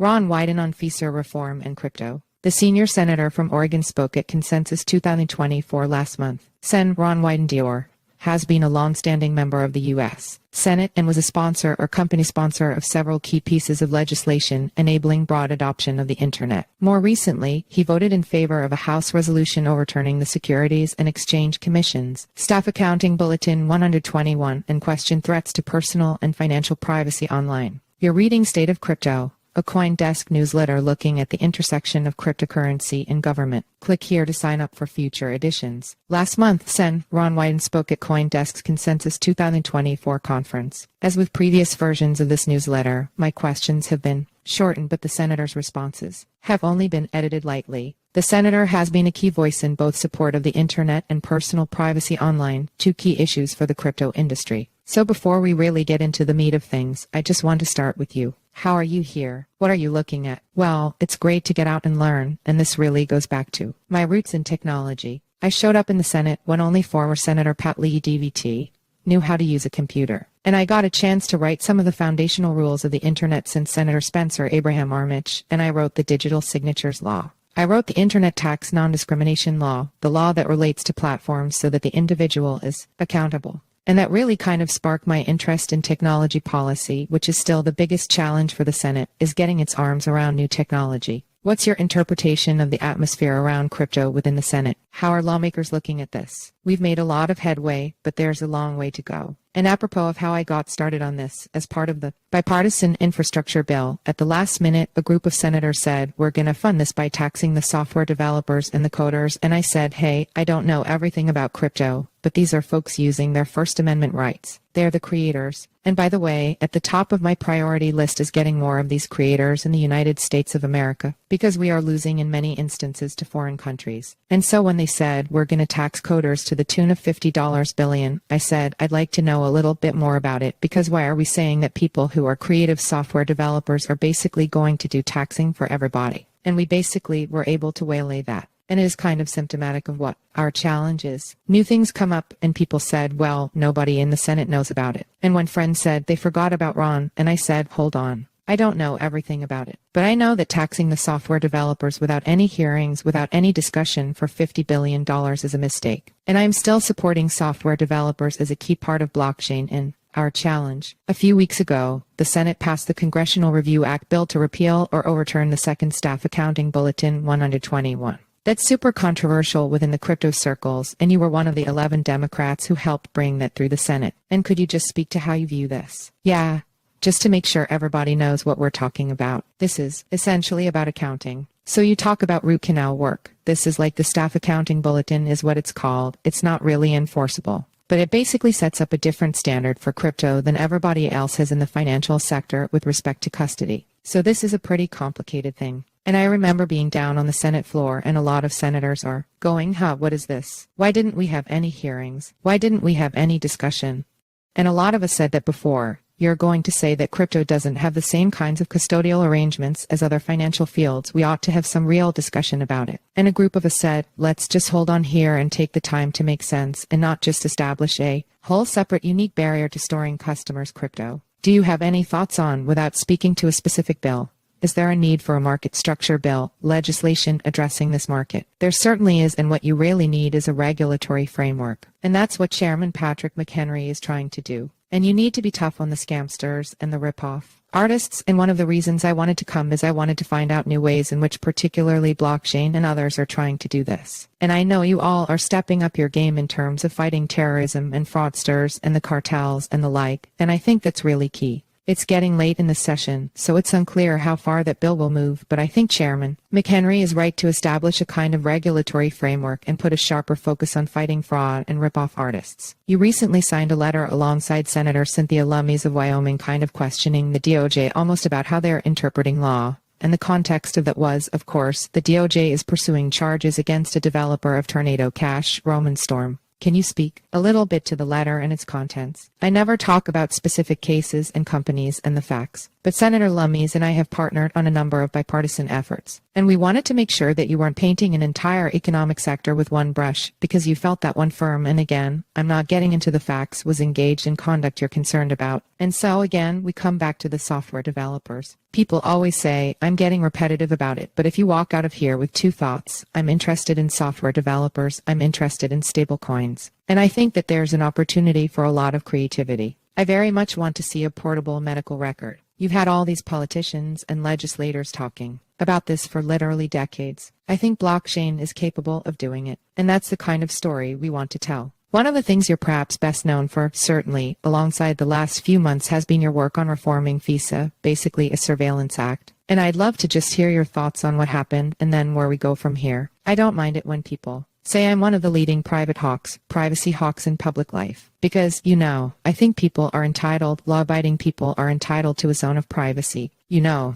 Ron Wyden on FISA reform and crypto. The senior senator from Oregon spoke at Consensus 2024 last month. Sen. Ron Wyden Dior has been a long-standing member of the U.S. Senate and was a sponsor or company sponsor of several key pieces of legislation enabling broad adoption of the Internet. More recently, he voted in favor of a House resolution overturning the Securities and Exchange Commission's Staff Accounting Bulletin 121 and questioned threats to personal and financial privacy online. You're reading State of Crypto, a CoinDesk newsletter looking at the intersection of cryptocurrency and government. Click here to sign up for future editions. Last month, Sen. Ron Wyden spoke at CoinDesk's Consensus 2024 conference. As with previous versions of this newsletter, my questions have been shortened, but the senator's responses have only been edited lightly. The senator has been a key voice in both support of the Internet and personal privacy online, two key issues for the crypto industry. So before we really get into the meat of things, I just want to start with you. How are you here? What are you looking at? Well, it's great to get out and learn, and this really goes back to my roots in technology. I showed up in the Senate when only former Senator Pat Leahy DVT knew how to use a computer. And I got a chance to write some of the foundational rules of the Internet since Senator Spencer Abraham R-Mich, and I wrote the Digital Signatures Law. I wrote the Internet Tax Non-Discrimination Law, the law that relates to platforms so that the individual is accountable. And that really kind of sparked my interest in technology policy, which is still the biggest challenge for the Senate, is getting its arms around new technology. What's your interpretation of the atmosphere around crypto within the Senate? How are lawmakers looking at this? We've made a lot of headway, but there's a long way to go. And apropos of how I got started on this, as part of the bipartisan infrastructure bill, at the last minute, a group of senators said, we're going to fund this by taxing the software developers and the coders. And I said, hey, I don't know everything about crypto, but these are folks using their First Amendment rights. They're the creators. And by the way, at the top of my priority list is getting more of these creators in the United States of America, because we are losing in many instances to foreign countries. And so when they said, we're going to tax coders to the tune of $50 billion, I said, I'd like to know a little bit more about it, because why are we saying that people who are creative software developers are basically going to do taxing for everybody? And we basically were able to waylay that. And it is kind of symptomatic of what our challenge is. New things come up and people said, well, nobody in the Senate knows about it. And when friends said they forgot about Ron, and I said, hold on. I don't know everything about it. But I know that taxing the software developers without any hearings, without any discussion for $50 billion is a mistake. And I am still supporting software developers as a key part of blockchain and our challenge. A few weeks ago, the Senate passed the Congressional Review Act bill to repeal or overturn the second Staff Accounting Bulletin 121. That's super controversial within the crypto circles, and you were one of the 11 Democrats who helped bring that through the Senate. And could you just speak to how you view this? Yeah, just to make sure everybody knows what we're talking about. This is essentially about accounting. So you talk about root canal work. This is like the Staff Accounting Bulletin is what it's called. It's not really enforceable, but it basically sets up a different standard for crypto than everybody else has in the financial sector with respect to custody. So this is a pretty complicated thing. And I remember being down on the Senate floor and a lot of senators are going, what is this? Why didn't we have any hearings? Why didn't we have any discussion? And a lot of us said that before. You're going to say that crypto doesn't have the same kinds of custodial arrangements as other financial fields. We ought to have some real discussion about it. And a group of us said, let's just hold on here and take the time to make sense and not just establish a whole separate unique barrier to storing customers' crypto. Do you have any thoughts on, without speaking to a specific bill? Is there a need for a market structure bill, legislation addressing this market? There certainly is, and what you really need is a regulatory framework. And that's what Chairman Patrick McHenry is trying to do. And you need to be tough on the scamsters and the rip-off artists, and one of the reasons I wanted to come is I wanted to find out new ways in which particularly blockchain and others are trying to do this. And I know you all are stepping up your game in terms of fighting terrorism and fraudsters and the cartels and the like, and I think that's really key. It's getting late in the session, so it's unclear how far that bill will move, but I think Chairman McHenry is right to establish a kind of regulatory framework and put a sharper focus on fighting fraud and rip-off artists. You recently signed a letter alongside Senator Cynthia Lummis of Wyoming kind of questioning the DOJ almost about how they're interpreting law. And the context of that was, of course, the DOJ is pursuing charges against a developer of Tornado Cash, Roman Storm. Can you speak a little bit to the letter and its contents? I never talk about specific cases and companies and the facts, but but Senator Leahy and I have partnered on a number of bipartisan efforts. And we wanted to make sure that you weren't painting an entire economic sector with one brush, because you felt that one firm, and again, I'm not getting into the facts, was engaged in conduct you're concerned about. And so again, we come back to the software developers. People always say, I'm getting repetitive about it, but if you walk out of here with two thoughts, I'm interested in software developers, I'm interested in stablecoins. And I think that there's an opportunity for a lot of creativity. I very much want to see a portable medical record. You've had all these politicians and legislators talking about this for literally decades. I think blockchain is capable of doing it, and that's the kind of story we want to tell. One of the things you're perhaps best known for, certainly, alongside the last few months, has been your work on reforming FISA, basically a surveillance act. And I'd love to just hear your thoughts on what happened and then where we go from here. I don't mind it when people say I'm one of the leading privacy hawks in public life. Because, I think people are entitled, law-abiding people are entitled to a zone of privacy.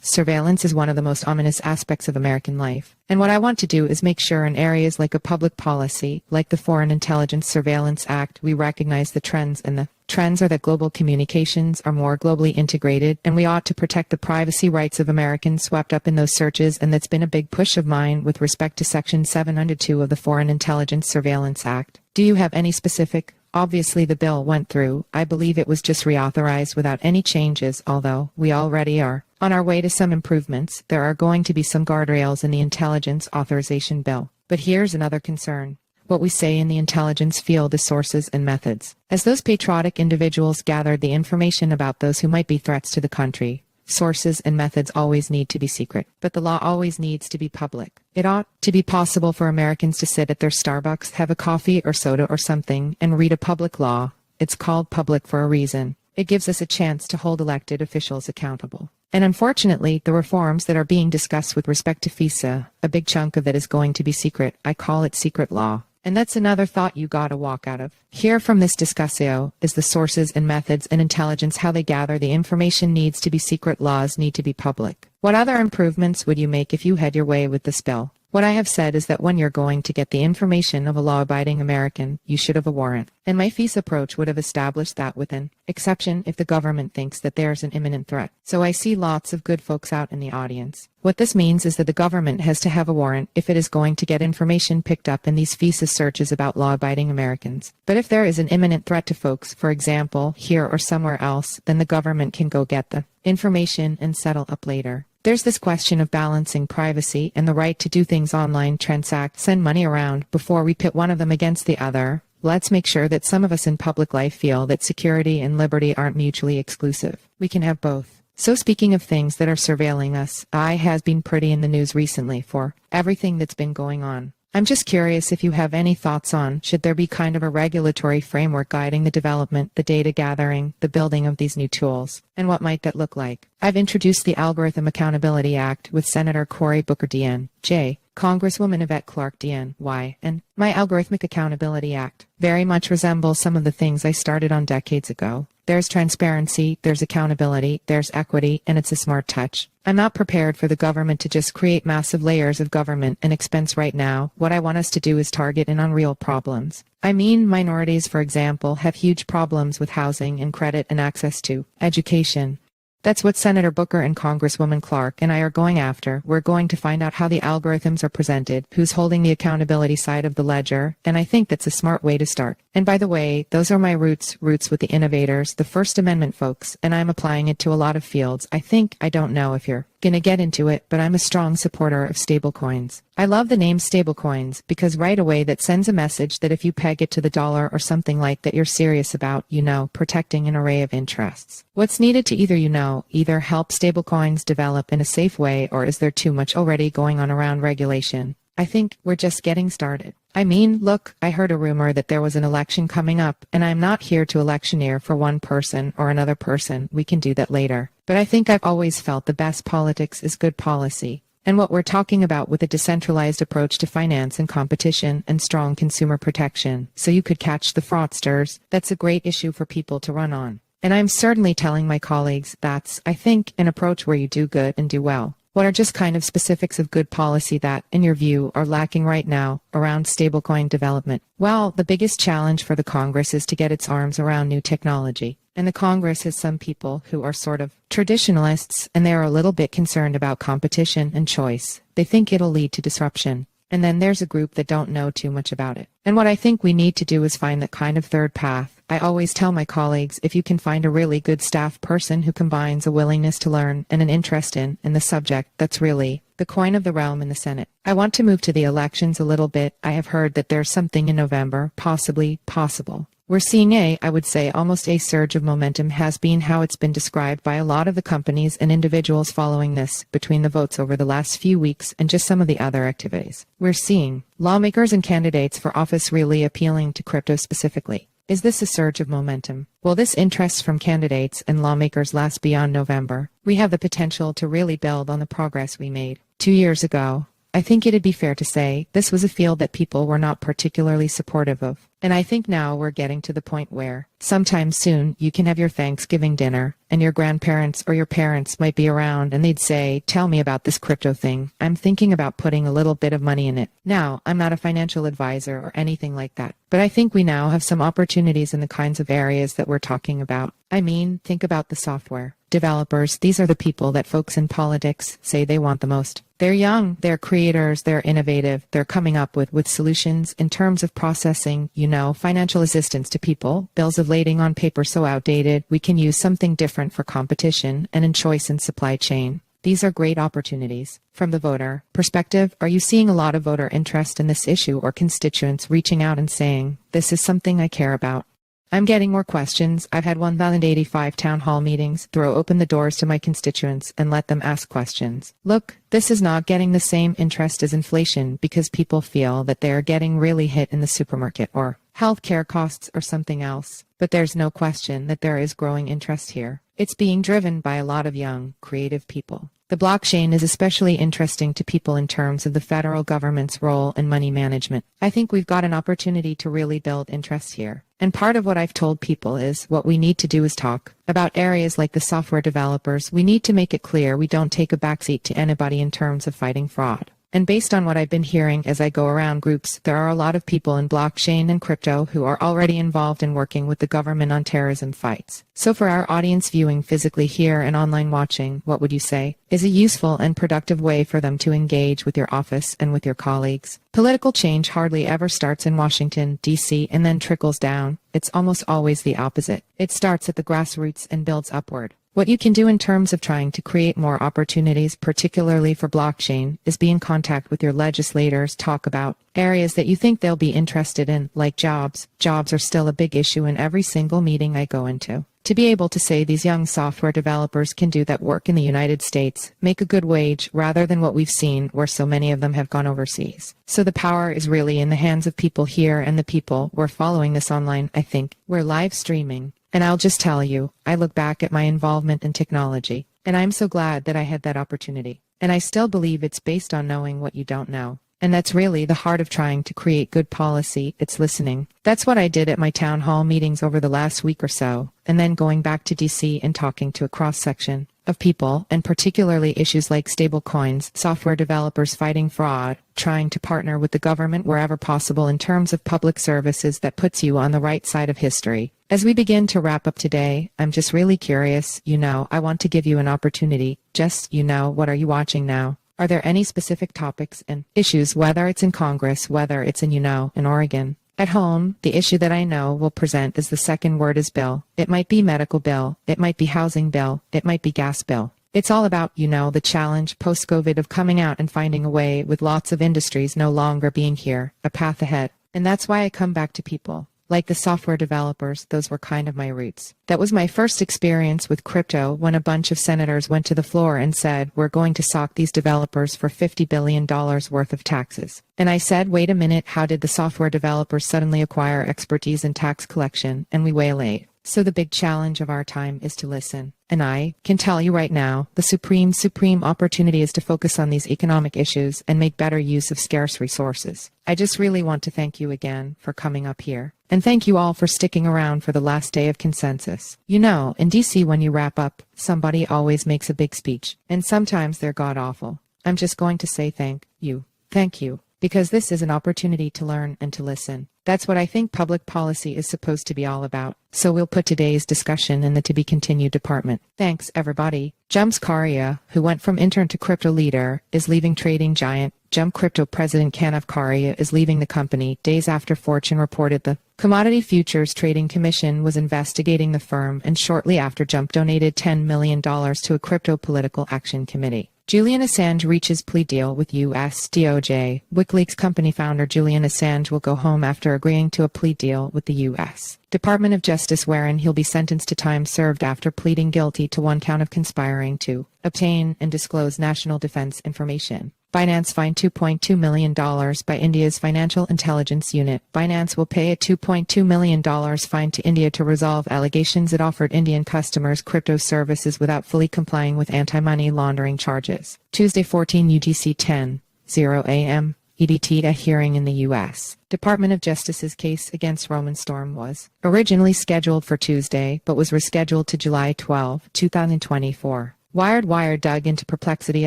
Surveillance is one of the most ominous aspects of American life. And what I want to do is make sure in areas like a public policy, like the Foreign Intelligence Surveillance Act, we recognize the trends, and the trends are that global communications are more globally integrated, and we ought to protect the privacy rights of Americans swept up in those searches, and that's been a big push of mine with respect to Section 702 of the Foreign Intelligence Surveillance Act. Do you have any specific? Obviously the bill went through. I believe it was just reauthorized without any changes, although we already are on our way to some improvements. There are going to be some guardrails in the Intelligence Authorization Bill. But here's another concern. What we say in the intelligence field is sources and methods. As those patriotic individuals gathered the information about those who might be threats to the country, sources and methods always need to be secret, but the law always needs to be public. It ought to be possible for Americans to sit at their Starbucks, have a coffee or soda or something, and read a public law. It's called public for a reason. It gives us a chance to hold elected officials accountable. And unfortunately, the reforms that are being discussed with respect to FISA, a big chunk of it is going to be secret. I call it secret law. And that's another thought you gotta walk out of. Here from this discussio is the sources and methods and intelligence, how they gather the information needs to be secret, laws need to be public. What other improvements would you make if you had your way with this bill? What I have said is that when you're going to get the information of a law-abiding American, you should have a warrant. And my FISA approach would have established that with an exception if the government thinks that there's an imminent threat. So I see lots of good folks out in the audience. What this means is that the government has to have a warrant if it is going to get information picked up in these FISA searches about law-abiding Americans. But if there is an imminent threat to folks, for example, here or somewhere else, then the government can go get the information and settle up later. There's this question of balancing privacy and the right to do things online, transact, send money around. Before we pit one of them against the other, let's make sure that some of us in public life feel that security and liberty aren't mutually exclusive. We can have both. So speaking of things that are surveilling us, I has been pretty in the news recently for everything that's been going on. I'm just curious if you have any thoughts on, should there be kind of a regulatory framework guiding the development, the data gathering, the building of these new tools, and what might that look like? I've introduced the Algorithm Accountability Act with Senator Cory Booker DNJ, Congresswoman Yvette Clarke DNY, and my Algorithmic Accountability Act very much resembles some of the things I started on decades ago. There's transparency, there's accountability, there's equity, and it's a smart touch. I'm not prepared for the government to just create massive layers of government and expense right now. What I want us to do is target in on real problems. I mean, minorities, for example, have huge problems with housing and credit and access to education. That's what Senator Booker and Congresswoman Clarke and I are going after. We're going to find out how the algorithms are presented, who's holding the accountability side of the ledger, and I think that's a smart way to start. And by the way, those are my roots with the innovators, the First Amendment folks, and I'm applying it to a lot of fields. I don't know if you're gonna get into it, but I'm a strong supporter of stablecoins. I love the name stablecoins because right away that sends a message that if you peg it to the dollar or something like that, you're serious about, protecting an array of interests. What's needed to either help stablecoins develop in a safe way, or is there too much already going on around regulation? I think we're just getting started. I mean, look, I heard a rumor that there was an election coming up, and I'm not here to electioneer for one person or another person. We can do that later. But I think I've always felt the best politics is good policy. And what we're talking about with a decentralized approach to finance and competition and strong consumer protection, so you could catch the fraudsters, that's a great issue for people to run on. And I'm certainly telling my colleagues that's, I think, an approach where you do good and do well. What are just kind of specifics of good policy that, in your view, are lacking right now around stablecoin development? Well, the biggest challenge for the Congress is to get its arms around new technology. And the Congress has some people who are sort of traditionalists, and they are a little bit concerned about competition and choice. They think it'll lead to disruption. And then there's a group that don't know too much about it. And what I think we need to do is find that kind of third path. I always tell my colleagues, if you can find a really good staff person who combines a willingness to learn and an interest in the subject, that's really the coin of the realm in the Senate. I want to move to the elections a little bit. I have heard that there's something in November, possible. We're seeing I would say almost a surge of momentum has been how it's been described by a lot of the companies and individuals following this between the votes over the last few weeks and just some of the other activities. We're seeing lawmakers and candidates for office really appealing to crypto specifically. Is this a surge of momentum? Will this interest from candidates and lawmakers last beyond November? We have the potential to really build on the progress we made 2 years ago. I think it'd be fair to say this was a field that people were not particularly supportive of. And I think now we're getting to the point where sometime soon you can have your Thanksgiving dinner and your grandparents or your parents might be around and they'd say, "Tell me about this crypto thing. I'm thinking about putting a little bit of money in it." Now, I'm not a financial advisor or anything like that, but I think we now have some opportunities in the kinds of areas that we're talking about. I mean, think about the software developers. These are the people that folks in politics say they want the most. They're young, they're creators, they're innovative, they're coming up with solutions in terms of processing, financial assistance to people, bills of lading on paper so outdated, we can use something different for competition and in choice and supply chain. These are great opportunities. From the voter perspective, are you seeing a lot of voter interest in this issue or constituents reaching out and saying, "This is something I care about"? I'm getting more questions. I've had 1,085 town hall meetings, throw open the doors to my constituents and let them ask questions. Look, this is not getting the same interest as inflation because people feel that they are getting really hit in the supermarket or healthcare costs or something else. But there's no question that there is growing interest here. It's being driven by a lot of young, creative people. The blockchain is especially interesting to people in terms of the federal government's role in money management. I think we've got an opportunity to really build interest here. And part of what I've told people is what we need to do is talk about areas like the software developers. We need to make it clear we don't take a backseat to anybody in terms of fighting fraud. And based on what I've been hearing as I go around groups, there are a lot of people in blockchain and crypto who are already involved in working with the government on terrorism fights. So for our audience viewing physically here and online watching, what would you say is a useful and productive way for them to engage with your office and with your colleagues? Political change hardly ever starts in Washington, D.C. and then trickles down. It's almost always the opposite. It starts at the grassroots and builds upward. What you can do in terms of trying to create more opportunities, particularly for blockchain, is be in contact with your legislators, talk about areas that you think they'll be interested in, like jobs. Jobs are still a big issue in every single meeting I go into. To be able to say these young software developers can do that work in the United States, make a good wage, rather than what we've seen where so many of them have gone overseas. So the power is really in the hands of people here and the people who are following this online. I think we're live streaming. And I'll just tell you, I look back at my involvement in technology, and I'm so glad that I had that opportunity. And I still believe it's based on knowing what you don't know. And that's really the heart of trying to create good policy. It's listening. That's what I did at my town hall meetings over the last week or so, and then going back to DC and talking to a cross-section of people, and particularly issues like stable coins, software developers fighting fraud, trying to partner with the government wherever possible in terms of public services that puts you on the right side of history. As we begin to wrap up today, I'm just really curious, I want to give you an opportunity. Just, what are you watching now? Are there any specific topics and issues, whether it's in Congress, whether it's in Oregon? At home, the issue that I know will present is the second word is bill. It might be medical bill, it might be housing bill, it might be gas bill. It's all about, the challenge post-COVID of coming out and finding a way with lots of industries no longer being here, a path ahead. And that's why I come back to people. Like the software developers, those were kind of my roots. That was my first experience with crypto when a bunch of senators went to the floor and said, "We're going to sock these developers for $50 billion worth of taxes." And I said, wait a minute, how did the software developers suddenly acquire expertise in tax collection? And we waylaid. So the big challenge of our time is to listen. And I can tell you right now, the supreme opportunity is to focus on these economic issues and make better use of scarce resources. I just really want to thank you again for coming up here. And thank you all for sticking around for the last day of consensus. In DC when you wrap up, somebody always makes a big speech. And sometimes they're god-awful. I'm just going to say thank you. Thank you. because this is an opportunity to learn and to listen. That's what I think public policy is supposed to be all about. So we'll put today's discussion in the to be continued department. Thanks, everybody. Jump's Karia, who went from intern to crypto leader, is leaving trading giant. Jump Crypto president Kanav Karia is leaving the company days after Fortune reported the Commodity Futures Trading Commission was investigating the firm, and shortly after Jump donated $10 million to a crypto political action committee. Julian Assange reaches plea deal with U.S. DOJ. WikiLeaks company founder Julian Assange will go home after agreeing to a plea deal with the U.S. Department of Justice, wherein he'll be sentenced to time served after pleading guilty to one count of conspiring to obtain and disclose national defense information. Binance fined $2.2 million by India's Financial Intelligence Unit. Binance will pay a $2.2 million fine to India to resolve allegations it offered Indian customers crypto services without fully complying with anti-money laundering charges. Tuesday 14 UTC 10:00 a.m. EDT. A hearing in the U.S. Department of Justice's case against Roman Storm was originally scheduled for Tuesday but was rescheduled to July 12, 2024. Wired dug into Perplexity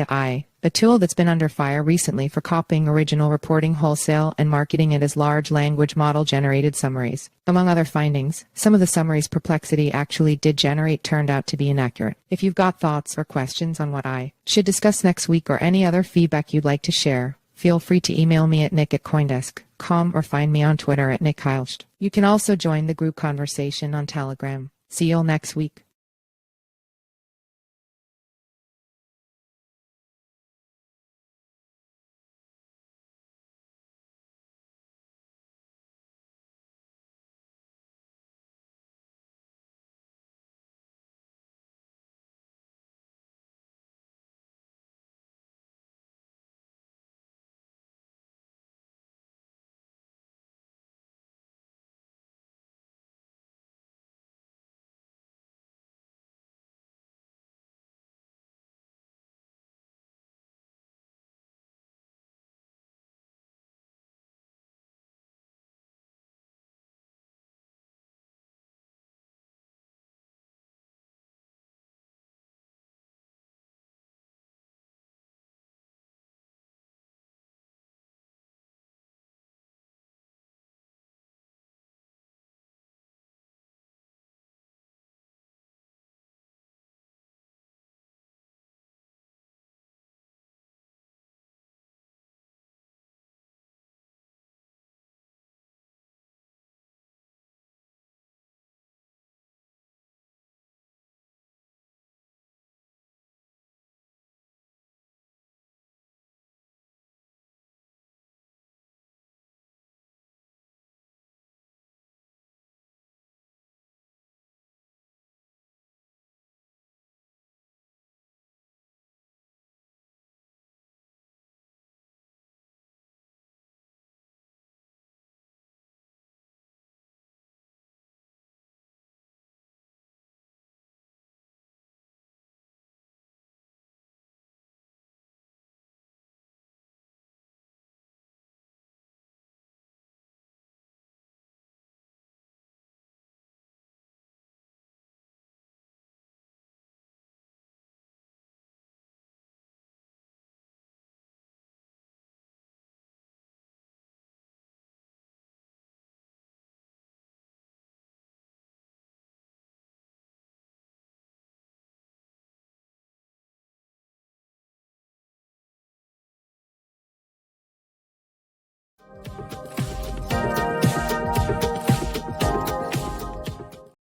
AI, a tool that's been under fire recently for copying original reporting wholesale and marketing it as large language model generated summaries. Among other findings, some of the summaries Perplexity actually did generate turned out to be inaccurate. If you've got thoughts or questions on what I should discuss next week or any other feedback you'd like to share, feel free to email me at nick@coindesk.com or find me on Twitter at nickheilst. You can also join the group conversation on Telegram. See you all next week.